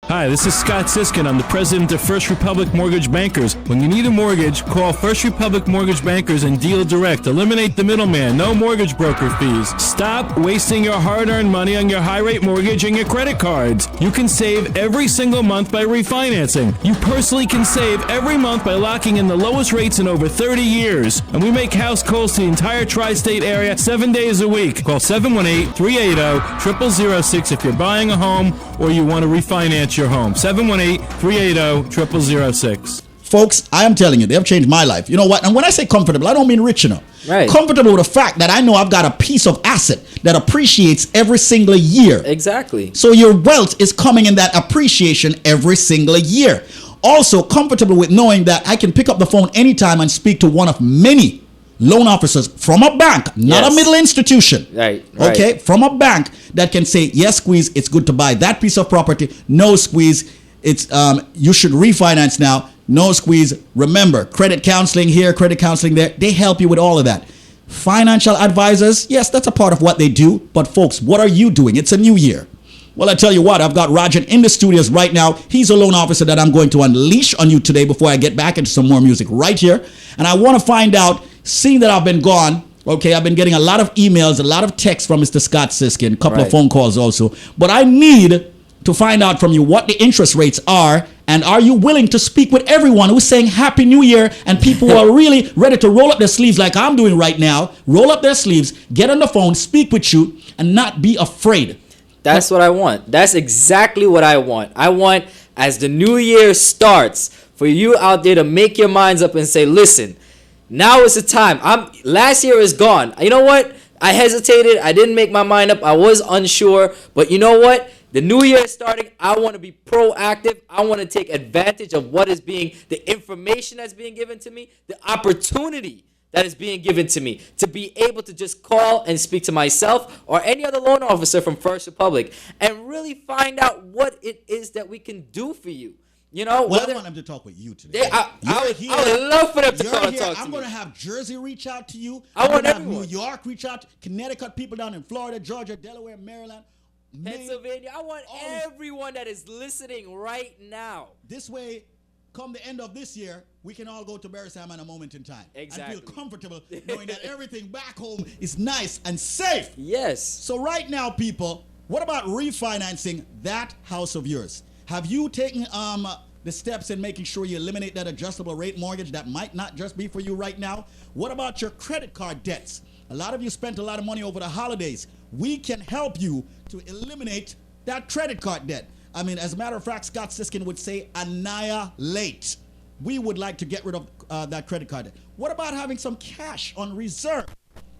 Hi, this is Scott Siskin. I'm the president of First Republic Mortgage Bankers. When you need a mortgage, call First Republic Mortgage Bankers and deal direct. Eliminate the middleman. No mortgage broker fees. Stop wasting your hard-earned money on your high-rate mortgage and your credit cards. You can save every single month by refinancing. You personally can save every month by locking in the lowest rates in over 30 years. And we make house calls to the entire tri-state area 7 days a week. Call 718-380-0006 if you're buying a home or you want to refinance your home. 718-380-0006. Folks, I am telling you, they have changed my life. You know what? And when I say comfortable, I don't mean rich enough. Right. Comfortable with the fact that I know I've got a piece of asset that appreciates every single year. Exactly. So your wealth is coming in that appreciation every single year. Also, comfortable with knowing that I can pick up the phone anytime and speak to one of many loan officers from a bank, not a middle institution. Right. Okay, from a bank that can say, yes, Squeeze, it's good to buy that piece of property. No, Squeeze, it's you should refinance now. No, Squeeze, remember, credit counseling here, credit counseling there. They help you with all of that. Financial advisors, yes, that's a part of what they do. But folks, what are you doing? It's a new year. Well, I tell you what, I've got Rajan in the studios right now. He's a loan officer that I'm going to unleash on you today before I get back into some more music right here. And I want to find out, seeing that I've been gone, okay, I've been getting a lot of emails, a lot of texts from Mr. Scott Siskin, a couple of phone calls also. But I need to find out from you what the interest rates are, and are you willing to speak with everyone who's saying Happy New Year, and people who are really ready to roll up their sleeves like I'm doing right now, roll up their sleeves, get on the phone, speak with you, and not be afraid. That's what I want. That's exactly what I want. I want, as the new year starts, for you out there to make your minds up and say, listen, now is the time. Last year is gone. You know what? I hesitated. I didn't make my mind up. I was unsure. But you know what? The new year is starting. I want to be proactive. I want to take advantage of the information that's being given to me, the opportunity that is being given to me to be able to just call and speak to myself or any other loan officer from First Republic and really find out what it is that we can do for you. You know, well, I want them to talk with you today. I would love for them to come and talk to me. I'm going to have Jersey reach out to you. I want everyone. everyone. New York reach out. Connecticut, people down in Florida, Georgia, Delaware, Maryland, Pennsylvania. I want everyone that is listening right now. This way, come the end of this year, we can all go to Beresam in a moment in time. Exactly. And feel comfortable knowing that everything back home is nice and safe. Yes. So right now, people, what about refinancing that house of yours? Have you taken the steps in making sure you eliminate that adjustable rate mortgage that might not just be for you right now? What about your credit card debts? A lot of you spent a lot of money over the holidays. We can help you to eliminate that credit card debt. I mean, as a matter of fact, Scott Siskin would say annihilate. We would like to get rid of that credit card debt. What about having some cash on reserve?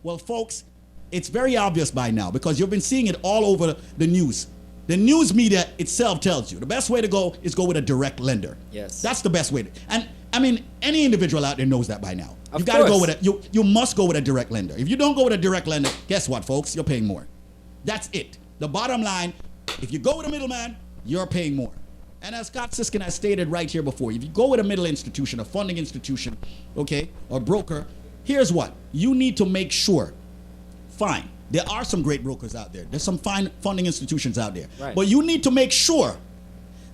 Well, folks, it's very obvious by now because you've been seeing it all over the news. The news media itself tells you the best way to go is go with a direct lender. Yes. That's the best way. And I mean, any individual out there knows that by now. Of You got to go course. with it. You must go with a direct lender. If you don't go with a direct lender, guess what, folks? You're paying more. That's it. The bottom line, if you go with a middleman, you're paying more. And as Scott Siskin has stated right here before, if you go with a middle institution, a funding institution, okay, or broker, here's what. You need to make sure, fine, there are some great brokers out there. There's some fine funding institutions out there. Right. But you need to make sure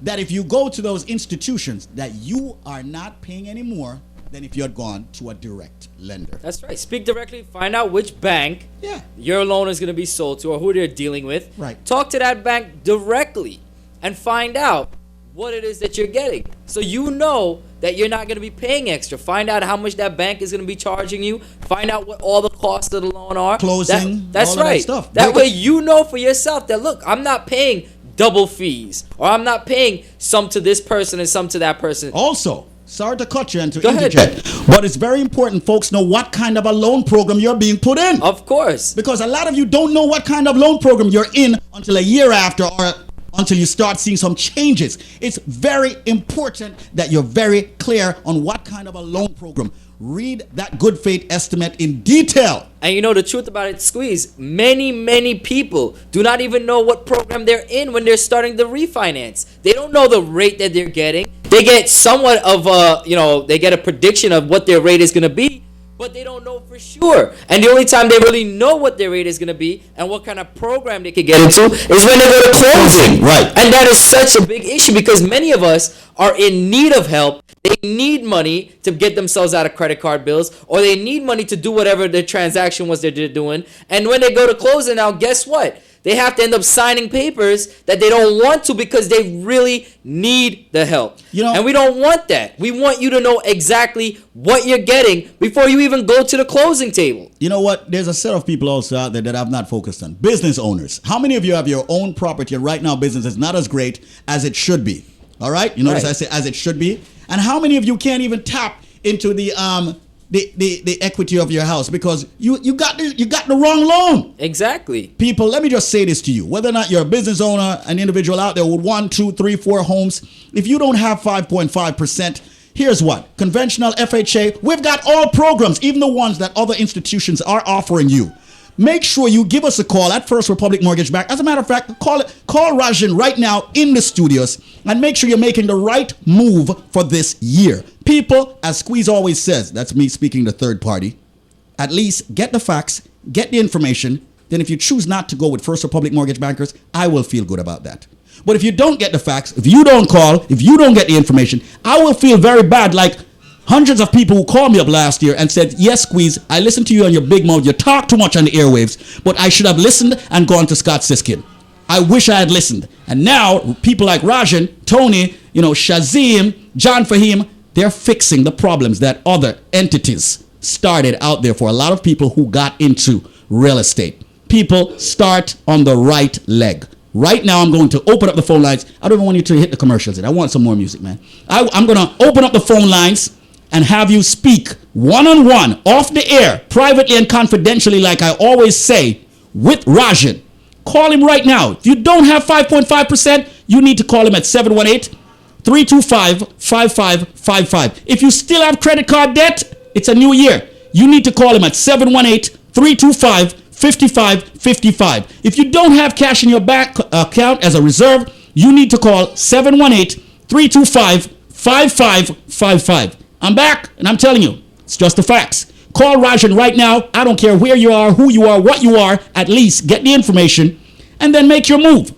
that if you go to those institutions, that you are not paying any more than if you had gone to a direct lender. That's right. Speak directly. Find out which bank Yeah. your loan is going to be sold to or who they're dealing with. Right. Talk to that bank directly and find out what it is that you're getting. So you know that you're not going to be paying extra. Find out how much that bank is going to be charging you. Find out what all the costs of the loan are. Closing, That's all of that right. stuff. That Break way it. you know for yourself that, look, I'm not paying double fees, or I'm not paying some to this person and some to that person. Also, sorry to cut you and to Go ahead. interject, but it's very important folks know what kind of a loan program you're being put in. Of course. Because a lot of you don't know what kind of loan program you're in until a year after or until you start seeing some changes. It's very important that you're very clear on what kind of a loan program. Read that good faith estimate in detail. And you know the truth about it, Squeeze, many people do not even know what program they're in when they're starting the refinance. They don't know the rate that they're getting. They get somewhat of they get a prediction of what their rate is going to be. but they don't know for sure. And the only time they really know what their rate is going to be and what kind of program they could get into is when they go to closing. Right. And that is such a big issue because many of us are in need of help. They need money to get themselves out of credit card bills, or they need money to do whatever the transaction was they're doing. And when they go to closing, now guess what? They have to end up signing papers that they don't want to because they really need the help. And we don't want that. We want you to know exactly what you're getting before you even go to the closing table. You know what? There's a set of people also out there that I've not focused on. Business owners. How many of you have your own property and right now business is not as great as it should be? All right? You notice I say as it should be? And how many of you can't even tap into the equity of your house because you got the wrong loan? Exactly. People, let me just say this to you. Whether or not you're a business owner, an individual out there with 1, 2, 3, 4 homes, if you don't have 5.5%, here's what. Conventional FHA, we've got all programs, even the ones that other institutions are offering you. Make sure you give us a call at First Republic Mortgage Bank. As a matter of fact, call Rajan right now in the studios and make sure you're making the right move for this year. People, as Squeeze always says, that's me speaking to third party, at least get the facts, get the information. Then if you choose not to go with First Republic Mortgage Bankers, I will feel good about that. But if you don't get the facts, if you don't call, if you don't get the information, I will feel very bad, like hundreds of people who called me up last year and said, yes, Squeeze, I listened to you on your big mouth. You talk too much on the airwaves, but I should have listened and gone to Scott Siskin. I wish I had listened. And now people like Rajan, Tony, Shazim, John Fahim, they're fixing the problems that other entities started out there for a lot of people who got into real estate. People, start on the right leg. Right now, I'm going to open up the phone lines. I don't even want you to hit the commercials. I want some more music, man. I'm going to open up the phone lines and have you speak one-on-one, off the air, privately and confidentially, like I always say, with Rajan. Call him right now. If you don't have 5.5%, you need to call him at 718-325-5555. If you still have credit card debt, it's a new year. You need to call him at 718-325-5555. If you don't have cash in your bank account as a reserve, you need to call 718-325-5555. I'm back, and I'm telling you, it's just the facts. Call Rajan right now. I don't care where you are, who you are, what you are. At least get the information, and then make your move.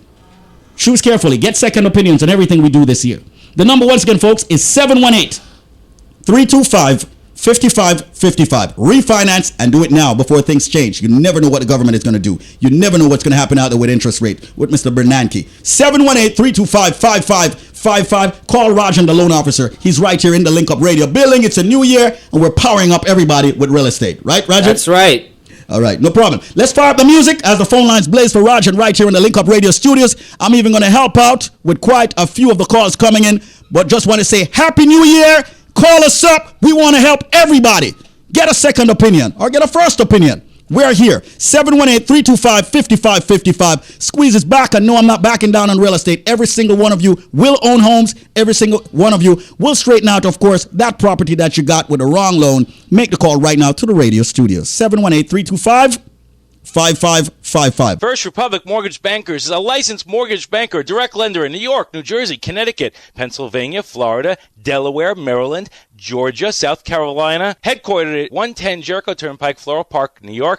Choose carefully. Get second opinions on everything we do this year. The number, once again, folks, is 718-325-5555. Refinance and do it now before things change. You never know what the government is going to do. You never know what's going to happen out there with interest rate with Mr. Bernanke. 718-325-5555. Call Rajan, the loan officer. He's right here in the Link Up Radio building. It's a new year, and we're powering up everybody with real estate. Right, Rajan? That's right. All right, no problem. Let's fire up the music as the phone lines blaze for Rajan right here in the Link Up Radio studios. I'm even going to help out with quite a few of the calls coming in, but just want to say Happy New Year. Call us up. We want to help everybody. Get a second opinion or get a first opinion. We're here. 718-325-5555. Squeeze is back. I know I'm not backing down on real estate. Every single one of you will own homes. Every single one of you will straighten out, of course, that property that you got with a wrong loan. Make the call right now to the radio studios. 718-325-5555. First Republic Mortgage Bankers is a licensed mortgage banker, direct lender in New York, New Jersey, Connecticut, Pennsylvania, Florida, Delaware, Maryland, Georgia, South Carolina, headquartered at 110 Jericho Turnpike, Floral Park, New York.